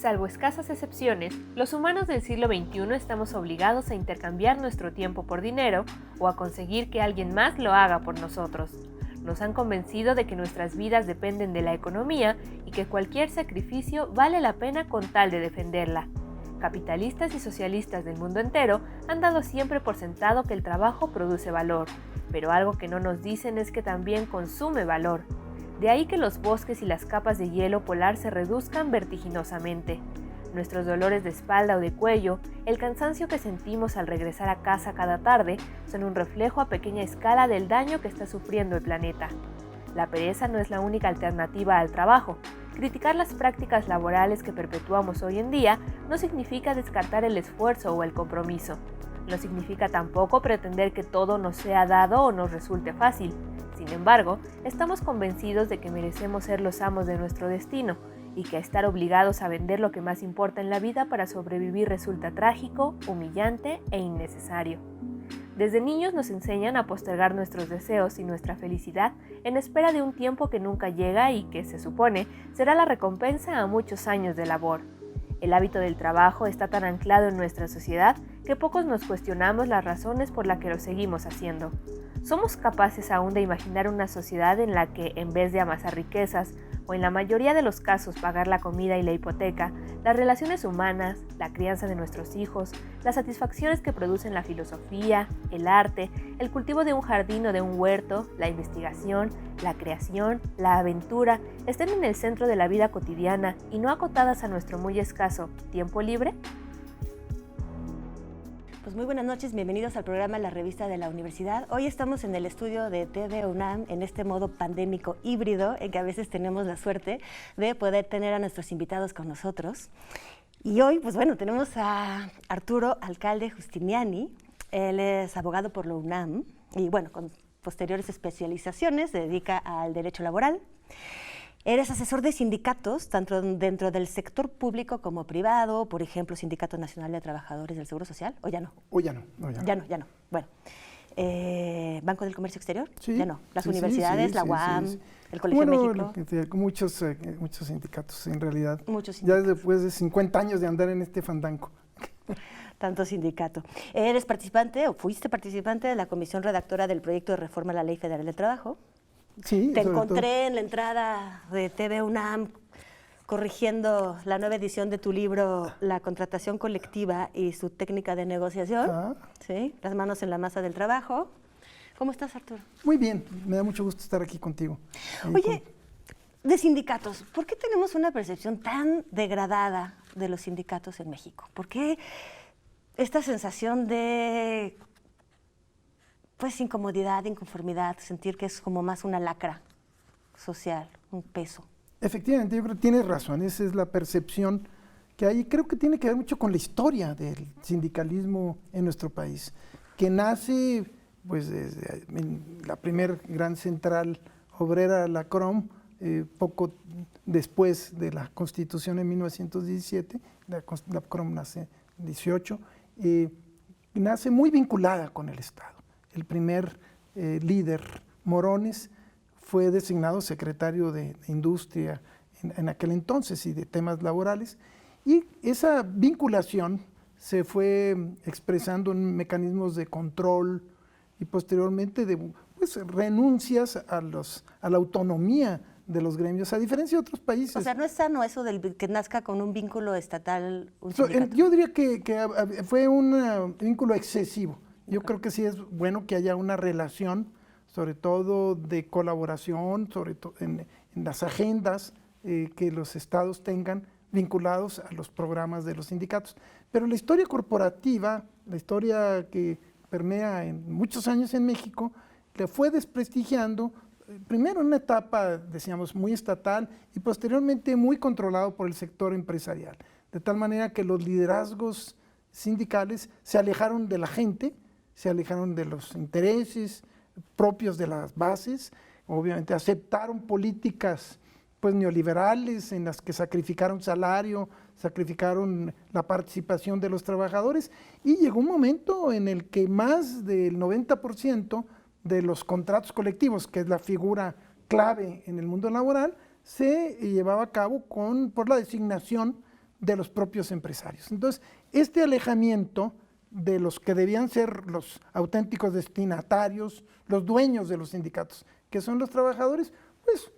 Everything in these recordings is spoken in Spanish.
Salvo escasas excepciones, los humanos del siglo XXI estamos obligados a intercambiar nuestro tiempo por dinero o a conseguir que alguien más lo haga por nosotros. Nos han convencido de que nuestras vidas dependen de la economía y que cualquier sacrificio vale la pena con tal de defenderla. Capitalistas y socialistas del mundo entero han dado siempre por sentado que el trabajo produce valor, pero algo que no nos dicen es que también consume valor. De ahí que los bosques y las capas de hielo polar se reduzcan vertiginosamente. Nuestros dolores de espalda o de cuello, el cansancio que sentimos al regresar a casa cada tarde, son un reflejo a pequeña escala del daño que está sufriendo el planeta. La pereza no es la única alternativa al trabajo. Criticar las prácticas laborales que perpetuamos hoy en día no significa descartar el esfuerzo o el compromiso. No significa tampoco pretender que todo nos sea dado o nos resulte fácil. Sin embargo, estamos convencidos de que merecemos ser los amos de nuestro destino y que estar obligados a vender lo que más importa en la vida para sobrevivir resulta trágico, humillante e innecesario. Desde niños nos enseñan a postergar nuestros deseos y nuestra felicidad en espera de un tiempo que nunca llega y que, se supone, será la recompensa a muchos años de labor. El hábito del trabajo está tan anclado en nuestra sociedad que pocos nos cuestionamos las razones por las que lo seguimos haciendo. ¿Somos capaces aún de imaginar una sociedad en la que, en vez de amasar riquezas, o en la mayoría de los casos pagar la comida y la hipoteca, las relaciones humanas, la crianza de nuestros hijos, las satisfacciones que producen la filosofía, el arte, el cultivo de un jardín o de un huerto, la investigación, la creación, la aventura, estén en el centro de la vida cotidiana y no acotadas a nuestro muy escaso tiempo libre? Pues muy buenas noches, bienvenidos al programa La Revista de la Universidad. Hoy estamos en el estudio de TV UNAM en este modo pandémico híbrido en que a veces tenemos la suerte de poder tener a nuestros invitados con nosotros. Y hoy, pues bueno, tenemos a Arturo Alcalde Giustiniani. Él es abogado por la UNAM y bueno, con posteriores especializaciones se dedica al derecho laboral. Eres asesor de sindicatos, tanto dentro del sector público como privado, por ejemplo, Sindicato Nacional de Trabajadores del Seguro Social, ¿o ya no? Ya no. Ya no. Bueno, ¿Banco del Comercio Exterior? Sí. Ya no. Las universidades, la UAM, sí. el Colegio México. Muchos sindicatos, en realidad. Muchos sindicatos. Ya después de 50 años de andar en este fandango. Tanto sindicato. Eres participante, o fuiste participante de la comisión redactora del proyecto de reforma a la Ley Federal del Trabajo. Sí, Te encontré en la entrada de TV UNAM corrigiendo la nueva edición de tu libro La contratación colectiva y su técnica de negociación. ¿Sí? Las manos en la masa del trabajo. ¿Cómo estás, Arturo? Muy bien, me da mucho gusto estar aquí contigo. Oye, de sindicatos, ¿por qué tenemos una percepción tan degradada de los sindicatos en México? ¿Por qué esta sensación de incomodidad, inconformidad, sentir que es como más una lacra social, un peso? Efectivamente, yo creo que tienes razón, esa es la percepción que hay. Creo que tiene que ver mucho con la historia del sindicalismo en nuestro país, que nace pues desde la primer gran central obrera, la CROM, poco después de la Constitución en 1917, la CROM nace en 18, nace muy vinculada con el Estado. El primer líder, Morones, fue designado secretario de Industria en aquel entonces y de temas laborales, y esa vinculación se fue expresando en mecanismos de control y posteriormente de renuncias a la autonomía de los gremios, a diferencia de otros países. O sea, ¿no es sano eso del que nazca con un vínculo estatal, un sindicato? Yo diría que fue un vínculo excesivo. Yo creo que sí es bueno que haya una relación, sobre todo de colaboración, sobre todo en las agendas que los estados tengan vinculados a los programas de los sindicatos. Pero la historia corporativa, la historia que permea en muchos años en México, le fue desprestigiando, primero en una etapa, decíamos, muy estatal y posteriormente muy controlado por el sector empresarial. De tal manera que los liderazgos sindicales se alejaron de la gente, se alejaron de los intereses propios de las bases, obviamente aceptaron políticas neoliberales en las que sacrificaron salario, sacrificaron la participación de los trabajadores, y llegó un momento en el que más del 90% de los contratos colectivos, que es la figura clave en el mundo laboral, se llevaba a cabo por la designación de los propios empresarios. Entonces, este alejamiento de los que debían ser los auténticos destinatarios, los dueños de los sindicatos, que son los trabajadores, pues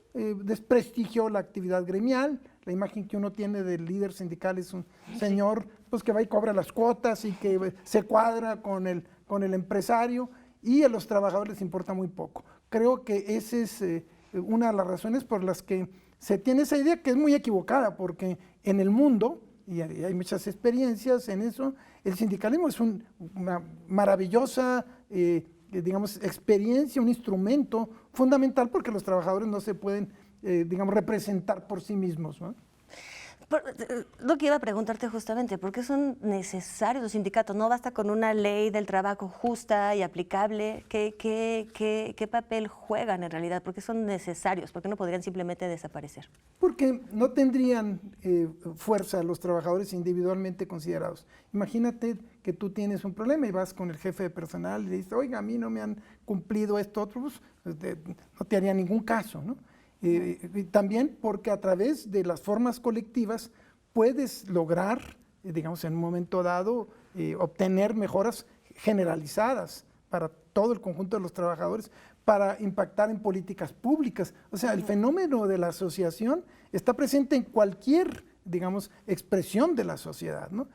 desprestigió la actividad gremial. La imagen que uno tiene del líder sindical es un señor pues, que va y cobra las cuotas y que se cuadra con el empresario, y a los trabajadores les importa muy poco. Creo que esa es una de las razones por las que se tiene esa idea, que es muy equivocada, porque en el mundo, y hay muchas experiencias en eso, el sindicalismo es una maravillosa digamos, experiencia, un instrumento fundamental, porque los trabajadores no se pueden, digamos, representar por sí mismos, ¿no? Lo que iba a preguntarte justamente, ¿por qué son necesarios los sindicatos? ¿No basta con una ley del trabajo justa y aplicable? ¿Qué papel juegan en realidad? ¿Por qué son necesarios? ¿Por qué no podrían simplemente desaparecer? Porque no tendrían fuerza los trabajadores individualmente considerados. Imagínate que tú tienes un problema y vas con el jefe de personal y le dices, oiga, a mí no me han cumplido esto, otro, pues, no te haría ningún caso, ¿no? Y también porque a través de las formas colectivas puedes lograr, digamos, en un momento dado, obtener mejoras generalizadas para todo el conjunto de los trabajadores, para impactar en políticas públicas. O sea, el fenómeno de la asociación está presente en cualquier, digamos, expresión de la sociedad, ¿no?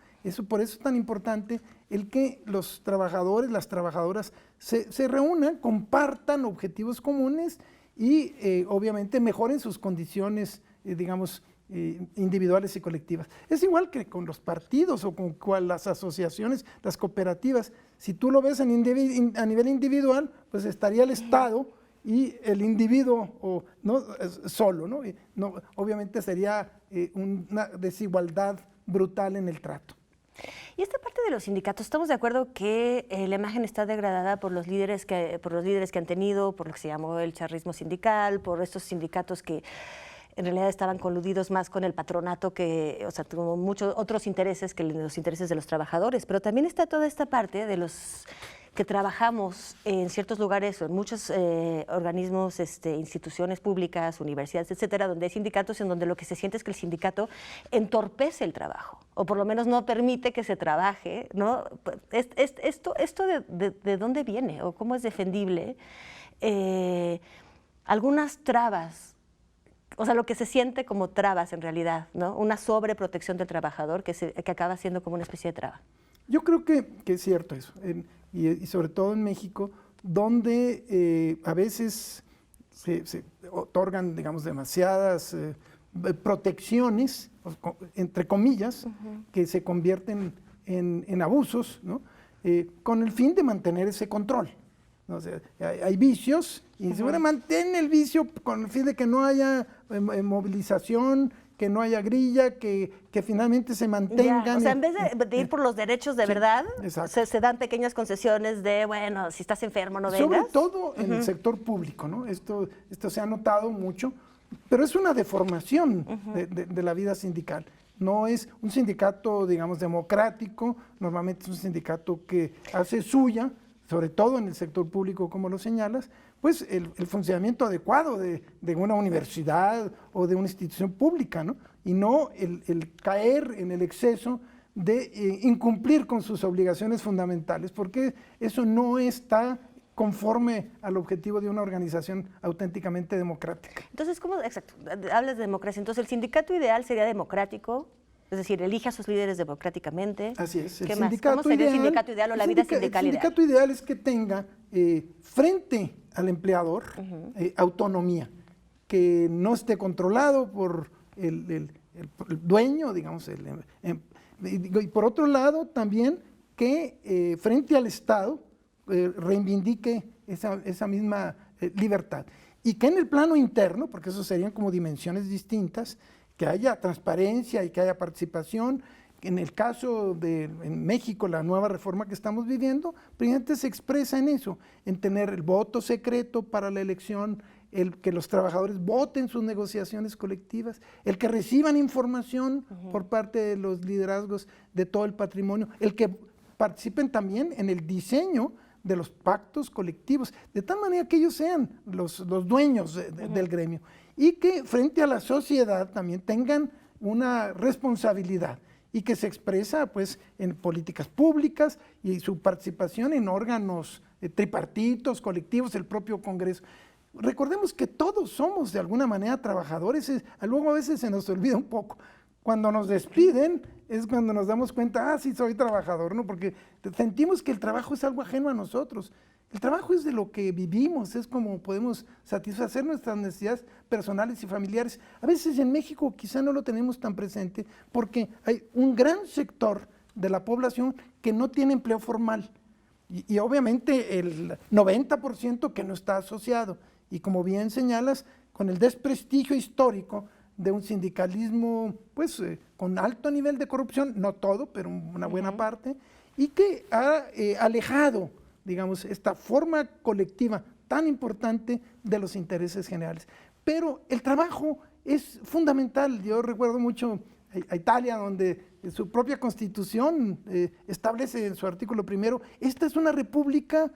Por eso es tan importante el que los trabajadores, las trabajadoras se reúnan, compartan objetivos comunes y obviamente mejoren sus condiciones, digamos, individuales y colectivas. Es igual que con los partidos o con las asociaciones, las cooperativas. Si tú lo ves a nivel individual, pues estaría el Estado y el individuo ¿no? solo, ¿no? Obviamente sería una desigualdad brutal en el trato. Y esta parte de los sindicatos, ¿estamos de acuerdo que la imagen está degradada por los líderes que han tenido, por lo que se llamó el charrismo sindical, por estos sindicatos que en realidad estaban coludidos más con el patronato que, o sea, tuvo muchos otros intereses que los intereses de los trabajadores? Pero también está toda esta parte de los que trabajamos en ciertos lugares o en muchos organismos, instituciones públicas, universidades, etcétera, donde hay sindicatos en donde lo que se siente es que el sindicato entorpece el trabajo, o por lo menos no permite que se trabaje, ¿no? ¿Esto de dónde viene o cómo es defendible? Algunas trabas, o sea, lo que se siente como trabas en realidad, ¿no? Una sobreprotección del trabajador que acaba siendo como una especie de traba. Yo creo que es cierto eso, y sobre todo en México, donde a veces se otorgan, digamos, demasiadas protecciones, entre comillas, que se convierten en abusos, ¿no? Con el fin de mantener ese control, ¿no? O sea, hay vicios y se mantén el vicio con el fin de que no haya movilización, que no haya grilla, que finalmente se mantengan. Ya, o sea, en vez de ir por los derechos de verdad, se dan pequeñas concesiones de, bueno, si estás enfermo no vengas. Sobre todo en el sector público, ¿no? Esto se ha notado mucho, pero es una deformación de la vida sindical. No es un sindicato, digamos, democrático, normalmente es un sindicato que hace suya, sobre todo en el sector público, como lo señalas, pues el funcionamiento adecuado de una universidad o de una institución pública, ¿no? Y no el caer en el exceso de incumplir con sus obligaciones fundamentales, porque eso no está conforme al objetivo de una organización auténticamente democrática. Entonces, ¿cómo? Exacto, hablas de democracia. Entonces, el sindicato ideal sería democrático, es decir, elige a sus líderes democráticamente. Así es. ¿Qué más? ¿Cómo sería el sindicato ideal o la vida sindical ideal? El sindicato ideal es que tenga frente al empleador autonomía, que no esté controlado por el dueño, digamos, y por otro lado también que frente al Estado reivindique esa misma libertad, y que en el plano interno, porque eso serían como dimensiones distintas, que haya transparencia y que haya participación. En el caso en México, la nueva reforma que estamos viviendo, precisamente se expresa en eso, en tener el voto secreto para la elección, el que los trabajadores voten sus negociaciones colectivas, el que reciban información por parte de los liderazgos de todo el patrimonio, el que participen también en el diseño de los pactos colectivos, de tal manera que ellos sean los dueños del gremio, y que frente a la sociedad también tengan una responsabilidad y que se expresa pues en políticas públicas y su participación en órganos tripartitos, colectivos, el propio Congreso. Recordemos que todos somos de alguna manera trabajadores, luego a veces se nos olvida un poco. Cuando nos despiden es cuando nos damos cuenta, sí soy trabajador, ¿no? Porque sentimos que el trabajo es algo ajeno a nosotros. El trabajo es de lo que vivimos, es como podemos satisfacer nuestras necesidades personales y familiares. A veces en México quizá no lo tenemos tan presente porque hay un gran sector de la población que no tiene empleo formal y obviamente el 90% que no está asociado. Y como bien señalas, con el desprestigio histórico de un sindicalismo pues con alto nivel de corrupción, no todo, pero una buena parte, y que ha alejado, digamos, esta forma colectiva tan importante de los intereses generales. Pero el trabajo es fundamental. Yo recuerdo mucho a Italia, donde su propia constitución establece en su artículo primero, esta es una república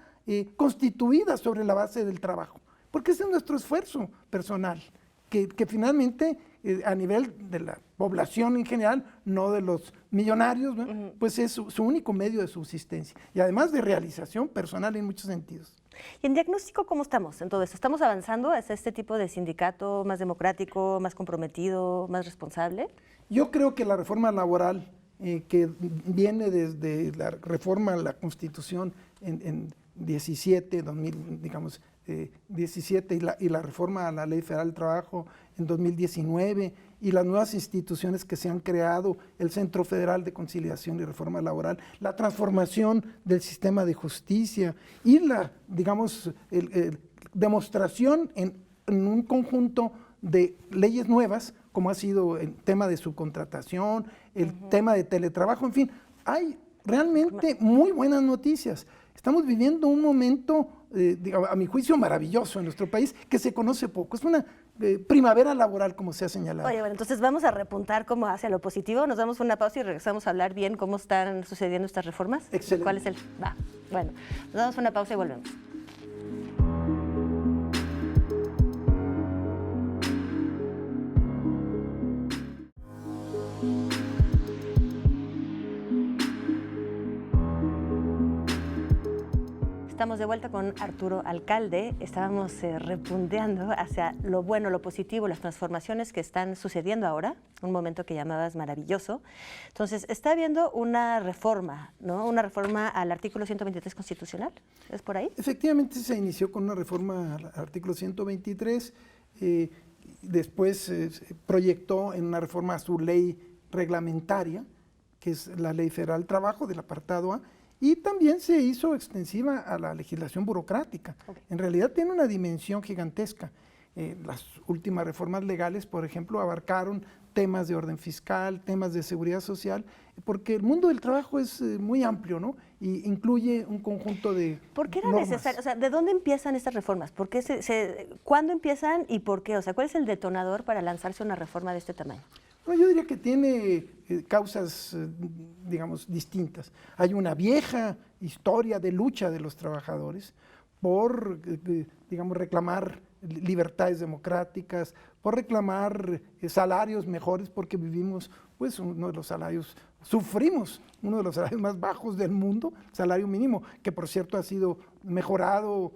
constituida sobre la base del trabajo, porque ese es nuestro esfuerzo personal, que finalmente a nivel de la población en general, no de los millonarios, ¿no? Pues es su único medio de subsistencia y además de realización personal en muchos sentidos. ¿Y en diagnóstico cómo estamos en todo esto? ¿Estamos avanzando hacia este tipo de sindicato más democrático, más comprometido, más responsable? Yo creo que la reforma laboral que viene desde la reforma a la Constitución en 17, 2000, digamos, 17 y la reforma a la Ley Federal del Trabajo en 2019 y las nuevas instituciones que se han creado, el Centro Federal de Conciliación y Reforma Laboral, la transformación del sistema de justicia y la, digamos, demostración en un conjunto de leyes nuevas, como ha sido el tema de subcontratación, el tema de teletrabajo, en fin, hay realmente muy buenas noticias. Estamos viviendo un momento, a mi juicio, maravilloso en nuestro país, que se conoce poco. Es una primavera laboral, como se ha señalado. Oye, bueno, entonces vamos a repuntar como hacia lo positivo. Nos damos una pausa y regresamos a hablar bien cómo están sucediendo estas reformas. Excelente. ¿Cuál es el...? Va, bueno, nos damos una pausa y volvemos. Estamos de vuelta con Arturo Alcalde. Estábamos repunteando hacia lo bueno, lo positivo, las transformaciones que están sucediendo ahora, un momento que llamabas maravilloso. Entonces, está habiendo una reforma, ¿no? Una reforma al artículo 123 constitucional, ¿es por ahí? Efectivamente, se inició con una reforma al artículo 123, después se proyectó en una reforma a su ley reglamentaria, que es la Ley Federal del Trabajo, del apartado A, y también se hizo extensiva a la legislación burocrática. En realidad tiene una dimensión gigantesca. Las últimas reformas legales, por ejemplo, abarcaron temas de orden fiscal, temas de seguridad social, porque el mundo del trabajo es muy amplio, ¿no? Y incluye un conjunto de ¿Por qué era normas. necesario? O sea, ¿de dónde empiezan estas reformas? ¿Por qué ¿Cuándo empiezan y por qué? O sea, ¿cuál es el detonador para lanzarse una reforma de este tamaño? Bueno, yo diría que tiene causas, digamos, distintas. Hay una vieja historia de lucha de los trabajadores por, digamos, reclamar libertades democráticas, por reclamar salarios mejores, porque vivimos, pues, sufrimos uno de los salarios más bajos del mundo, salario mínimo, que por cierto ha sido mejorado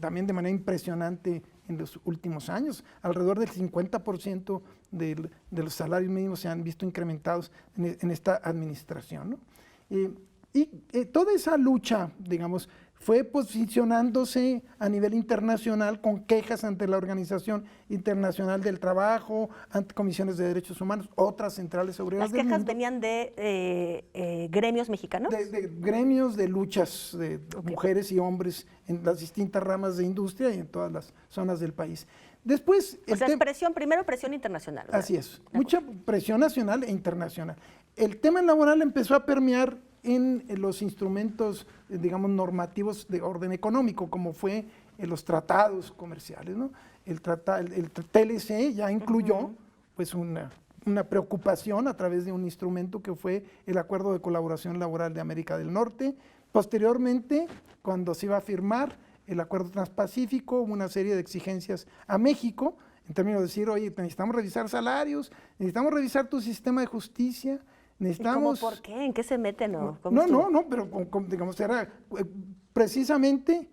también de manera impresionante en los últimos años. Alrededor del 50% de los salarios mínimos se han visto incrementados en esta administración, ¿no? Y toda esa lucha, digamos, fue posicionándose a nivel internacional con quejas ante la Organización Internacional del Trabajo, ante comisiones de derechos humanos, otras centrales obreras del mundo. ¿Las quejas venían de gremios mexicanos? De gremios de luchas de mujeres y hombres en las distintas ramas de industria y en todas las zonas del país. Después, o sea, primero presión internacional. ¿Verdad? Así es, mucha presión nacional e internacional. El tema laboral empezó a permear en los instrumentos, digamos, normativos de orden económico, como fue en los tratados comerciales, ¿no? El TLC ya incluyó pues una preocupación a través de un instrumento que fue el Acuerdo de Colaboración Laboral de América del Norte. Posteriormente, cuando se iba a firmar el Acuerdo Transpacífico, hubo una serie de exigencias a México en términos de decir, oye, necesitamos revisar salarios, necesitamos revisar tu sistema de justicia, necesitamos... ¿Y cómo por qué? ¿En qué se meten? No, pero digamos, era precisamente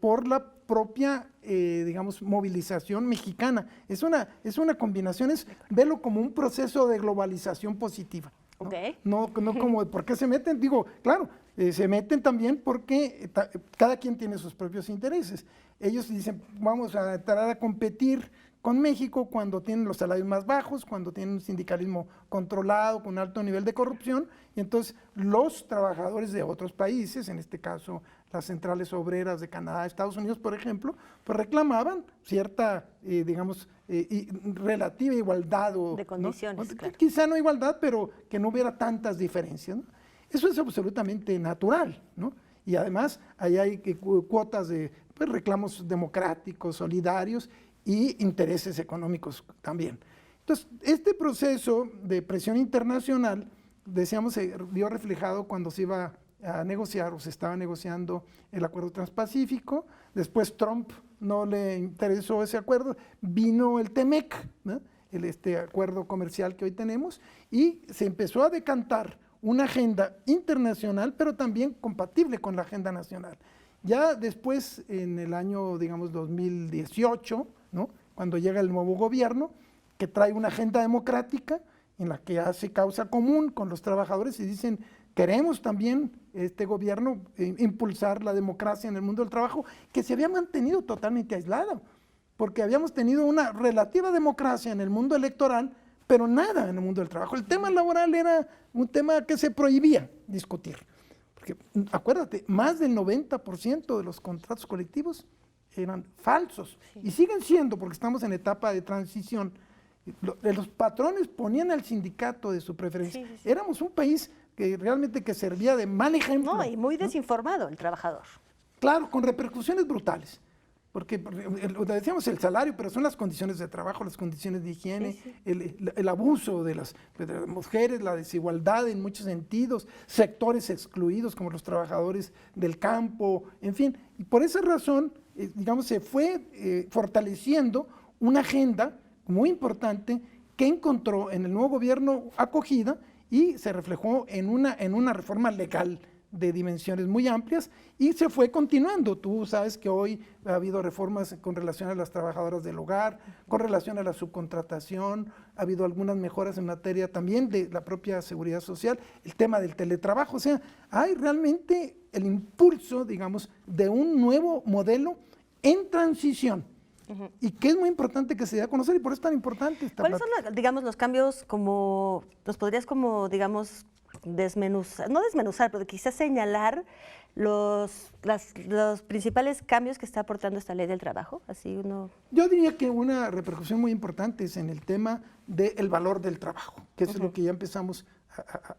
por la propia, digamos, movilización mexicana. Es una combinación, verlo como un proceso de globalización positiva. ¿No? Okay. No como por qué se meten, digo, claro, se meten también porque cada quien tiene sus propios intereses. Ellos dicen, vamos a tratar a competir con México cuando tienen los salarios más bajos, cuando tienen un sindicalismo controlado, con alto nivel de corrupción, y entonces los trabajadores de otros países, en este caso las centrales obreras de Canadá, Estados Unidos, por ejemplo, pues reclamaban cierta, digamos, relativa igualdad. De condiciones, ¿no? Claro. Quizá no igualdad, pero que no hubiera tantas diferencias, ¿no? Eso es absolutamente natural, ¿no? Y además ahí hay cuotas de pues, reclamos democráticos, solidarios y intereses económicos también. Entonces, este proceso de presión internacional, decíamos, se vio reflejado cuando se iba a negociar o se estaba negociando el acuerdo transpacífico. Después Trump no le interesó ese acuerdo, vino el TEMEC, ¿no? Este acuerdo comercial que hoy tenemos, y se empezó a decantar una agenda internacional, pero también compatible con la agenda nacional. Ya después, en el año, digamos, 2018, ¿no? Cuando llega el nuevo gobierno, que trae una agenda democrática en la que hace causa común con los trabajadores y dicen, queremos también este gobierno impulsar la democracia en el mundo del trabajo, que se había mantenido totalmente aislado, porque habíamos tenido una relativa democracia en el mundo electoral, pero nada en el mundo del trabajo. El tema laboral era un tema que se prohibía discutir. Porque, acuérdate, más del 90% de los contratos colectivos eran falsos, sí. Y siguen siendo, porque estamos en etapa de transición. Los patrones ponían al sindicato de su preferencia. Sí. Éramos un país que realmente que servía de mal ejemplo. No, y muy desinformado el trabajador. Claro, con repercusiones brutales. Porque decíamos el salario, pero son las condiciones de trabajo, las condiciones de higiene, sí. El abuso de las mujeres, la desigualdad en muchos sentidos, sectores excluidos como los trabajadores del campo, en fin. Y por esa razón, digamos, se fue fortaleciendo una agenda muy importante que encontró en el nuevo gobierno acogida y se reflejó en una reforma legal de dimensiones muy amplias y se fue continuando. Tú sabes que hoy ha habido reformas con relación a las trabajadoras del hogar, con relación a la subcontratación, ha habido algunas mejoras en materia también de la propia seguridad social, el tema del teletrabajo, o sea, hay realmente el impulso, digamos, de un nuevo modelo en transición. Y que es muy importante que se dé a conocer y por eso es tan importante esta ¿Cuáles son, digamos, los cambios como, los podrías como, digamos, desmenuzar, no desmenuzar, pero quizás señalar los principales cambios que está aportando esta ley del trabajo? Así uno... Yo diría que una repercusión muy importante es en el tema del valor del trabajo, que es lo que ya empezamos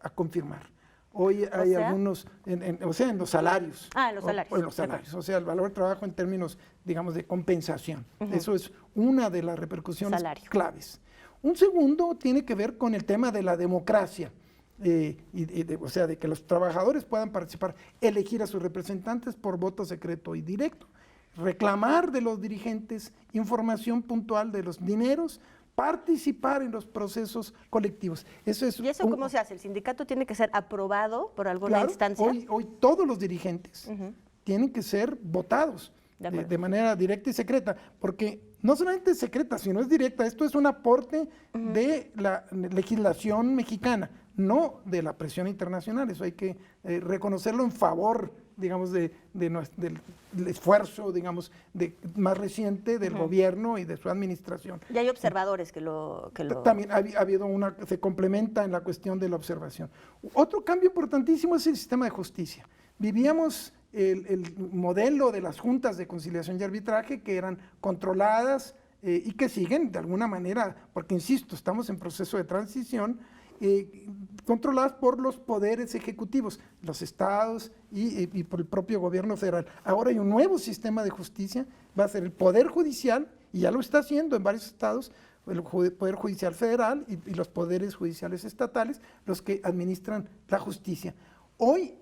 a confirmar. Hoy hay algunos, en los salarios. En los salarios. En los salarios, o sea, el valor del trabajo en términos, digamos, de compensación. Eso es una de las repercusiones claves. Un segundo tiene que ver con el tema de la democracia, o sea, de que los trabajadores puedan participar, elegir a sus representantes por voto secreto y directo, reclamar de los dirigentes información puntual de los dineros, participar en los procesos colectivos. Eso es. ¿Y eso cómo se hace? ¿El sindicato tiene que ser aprobado por alguna instancia? Hoy todos los dirigentes tienen que ser votados de manera directa y secreta, porque no solamente es secreta, sino es directa. Esto es un aporte de la legislación mexicana, no de la presión internacional. Eso hay que reconocerlo en favor, digamos, del esfuerzo, digamos, más reciente del gobierno y de su administración. Y hay observadores que lo... También ha habido se complementa en la cuestión de la observación. Otro cambio importantísimo es el sistema de justicia. Vivíamos el modelo de las juntas de conciliación y arbitraje que eran controladas y que siguen de alguna manera, porque insisto, estamos en proceso de transición, controladas por los poderes ejecutivos, los estados y por el propio gobierno federal. Ahora hay un nuevo sistema de justicia, va a ser el Poder Judicial, y ya lo está haciendo en varios estados, el Poder Judicial Federal y los poderes judiciales estatales, los que administran la justicia. Hoy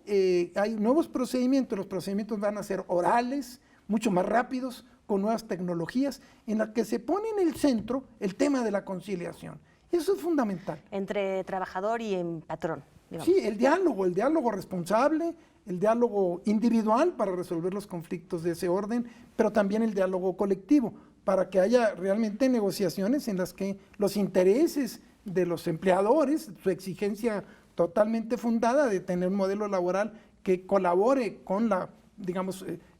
hay nuevos procedimientos, los procedimientos van a ser orales, mucho más rápidos, con nuevas tecnologías, en la que se pone en el centro el tema de la conciliación. Eso es fundamental. Entre trabajador y patrón, digamos. Sí, el diálogo responsable, el diálogo individual para resolver los conflictos de ese orden, pero también el diálogo colectivo, para que haya realmente negociaciones en las que los intereses de los empleadores, su exigencia totalmente fundada de tener un modelo laboral que colabore con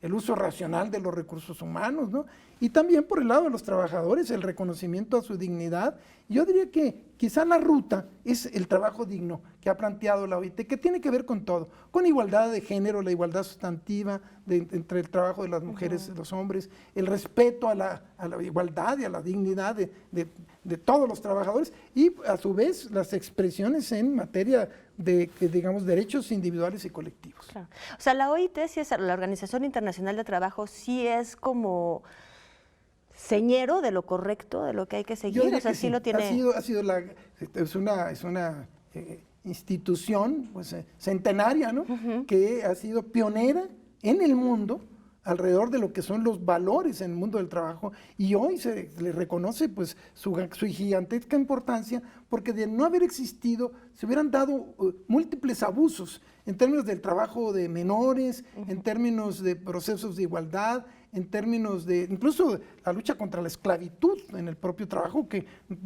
el uso racional de los recursos humanos, ¿no? Y también por el lado de los trabajadores, el reconocimiento a su dignidad. Yo diría que quizá la ruta es el trabajo digno que ha planteado la OIT, que tiene que ver con todo, con igualdad de género, la igualdad sustantiva entre el trabajo de las mujeres y los hombres, el respeto a la igualdad y a la dignidad de todos los trabajadores, y a su vez las expresiones en materia de, digamos, derechos individuales y colectivos. Claro. O sea, la OIT, sí es, la Organización Internacional de Trabajo, sí es como señero de lo correcto, de lo que hay que seguir. O sea, sí lo tiene. Es una institución pues, centenaria, ¿no? Que ha sido pionera en el mundo alrededor de lo que son los valores en el mundo del trabajo, y hoy se le reconoce pues su gigantesca importancia, porque de no haber existido se hubieran dado múltiples abusos en términos del trabajo de menores, en términos de procesos de igualdad, en términos de incluso la lucha contra la esclavitud en el propio trabajo, que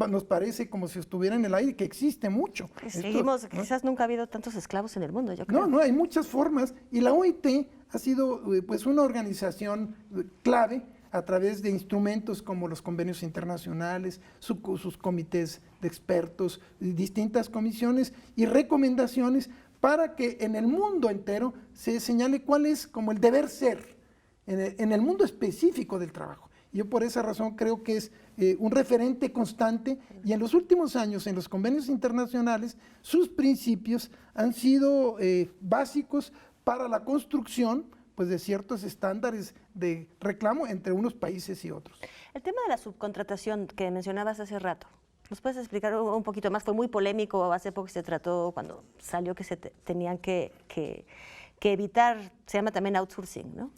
nos parece como si estuviera en el aire, que existe mucho. Seguimos, ¿no? Quizás nunca ha habido tantos esclavos en el mundo, yo creo. No, hay muchas formas, y la OIT ha sido pues una organización clave a través de instrumentos como los convenios internacionales, sus comités de expertos, distintas comisiones y recomendaciones para que en el mundo entero se señale cuál es como el deber ser en el mundo específico del trabajo. Yo por esa razón creo que es un referente constante, y en los últimos años en los convenios internacionales sus principios han sido básicos para la construcción pues, de ciertos estándares de reclamo entre unos países y otros. El tema de la subcontratación que mencionabas hace rato, ¿nos puedes explicar un poquito más? Fue muy polémico, hace poco se trató cuando salió que se tenían que evitar, se llama también outsourcing, ¿no?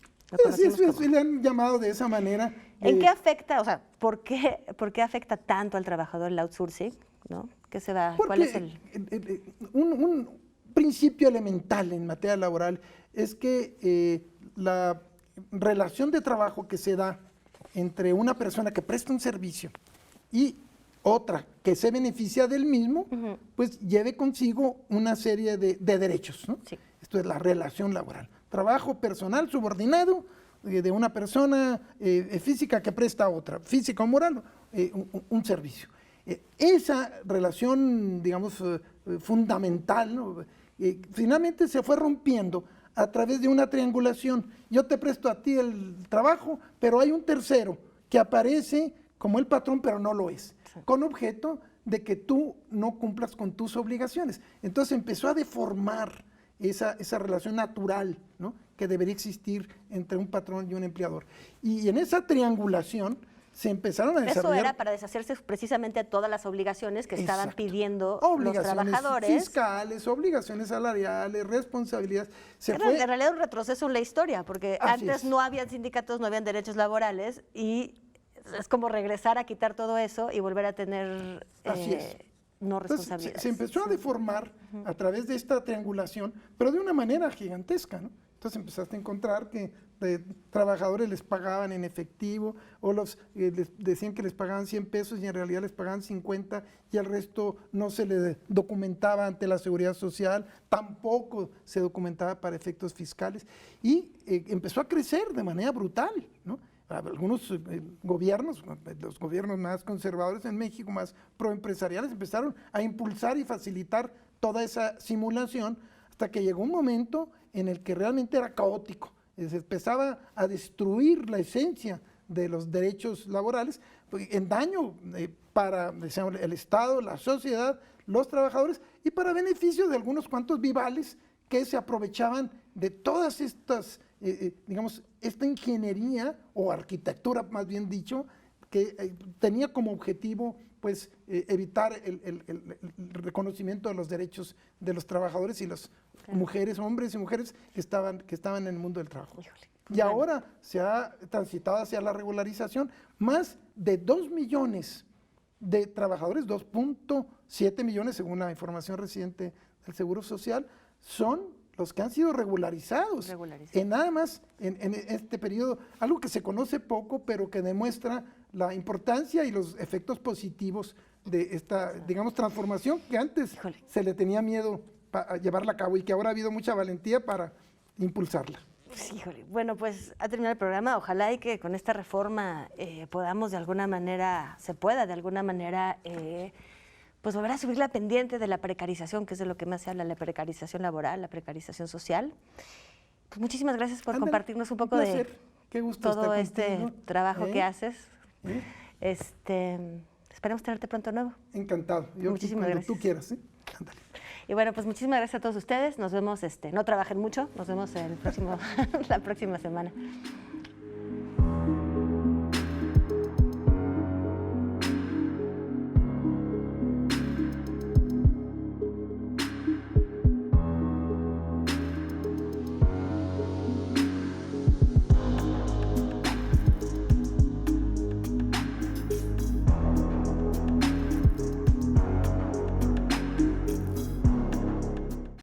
Sí, le han llamado de esa manera. ¿En qué afecta, o sea, por qué afecta tanto al trabajador el outsourcing, ¿no? ¿Qué se va? ¿Cuál es un principio elemental en materia laboral es que la relación de trabajo que se da entre una persona que presta un servicio y otra que se beneficia del mismo, pues lleve consigo una serie de derechos, ¿no? Sí. Esto es la relación laboral. Trabajo personal subordinado de una persona física que presta a otra, física o moral, un servicio. Esa relación, digamos, fundamental, ¿no? Finalmente se fue rompiendo a través de una triangulación. Yo te presto a ti el trabajo, pero hay un tercero que aparece como el patrón, pero no lo es, con objeto de que tú no cumplas con tus obligaciones. Entonces empezó a deformar esa relación natural, ¿no? Que debería existir entre un patrón y un empleador. Y en esa triangulación se empezaron a desarrollar... Eso era para deshacerse precisamente de todas las obligaciones que estaban pidiendo los trabajadores. Fiscales, obligaciones salariales, responsabilidades. En realidad un retroceso en la historia, porque antes no habían sindicatos, no habían derechos laborales, y es como regresar a quitar todo eso y volver a tener... no responsabilidades. Entonces, se empezó a deformar a través de esta triangulación, pero de una manera gigantesca, ¿no? Entonces empezaste a encontrar que trabajadores les pagaban en efectivo, o les decían que les pagaban 100 pesos y en realidad les pagaban 50, y el resto no se le documentaba ante la seguridad social, tampoco se documentaba para efectos fiscales, y empezó a crecer de manera brutal, ¿no? Algunos gobiernos, los gobiernos más conservadores en México, más proempresariales, empezaron a impulsar y facilitar toda esa simulación, hasta que llegó un momento en el que realmente era caótico. Se empezaba a destruir la esencia de los derechos laborales en daño para el Estado, la sociedad, los trabajadores, y para beneficio de algunos cuantos vivales que se aprovechaban de todas estas, digamos, esta ingeniería o arquitectura, más bien dicho, que tenía como objetivo pues evitar el reconocimiento de los derechos de los trabajadores y las mujeres, hombres y mujeres que estaban en el mundo del trabajo. Híjole. Y ahora se ha transitado hacia la regularización. Más de 2 millones de trabajadores, 2.7 millones según la información reciente del Seguro Social, son los que han sido regularizados. En nada más en este periodo, algo que se conoce poco, pero que demuestra la importancia y los efectos positivos de esta, digamos, transformación que antes se le tenía miedo a llevarla a cabo y que ahora ha habido mucha valentía para impulsarla. Híjole, bueno, pues ha terminado el programa. Ojalá y que con esta reforma podamos de alguna manera, se pueda de alguna manera, pues volver a subir la pendiente de la precarización, que es de lo que más se habla, la precarización laboral, la precarización social. Pues muchísimas gracias por compartirnos un poco de todo este trabajo que haces. Esperemos tenerte pronto de nuevo. Encantado. Yo muchísimas gracias. Tú quieras, ¿sí? Ándale. Y bueno, pues muchísimas gracias a todos ustedes. Nos vemos, no trabajen mucho, nos vemos la próxima semana.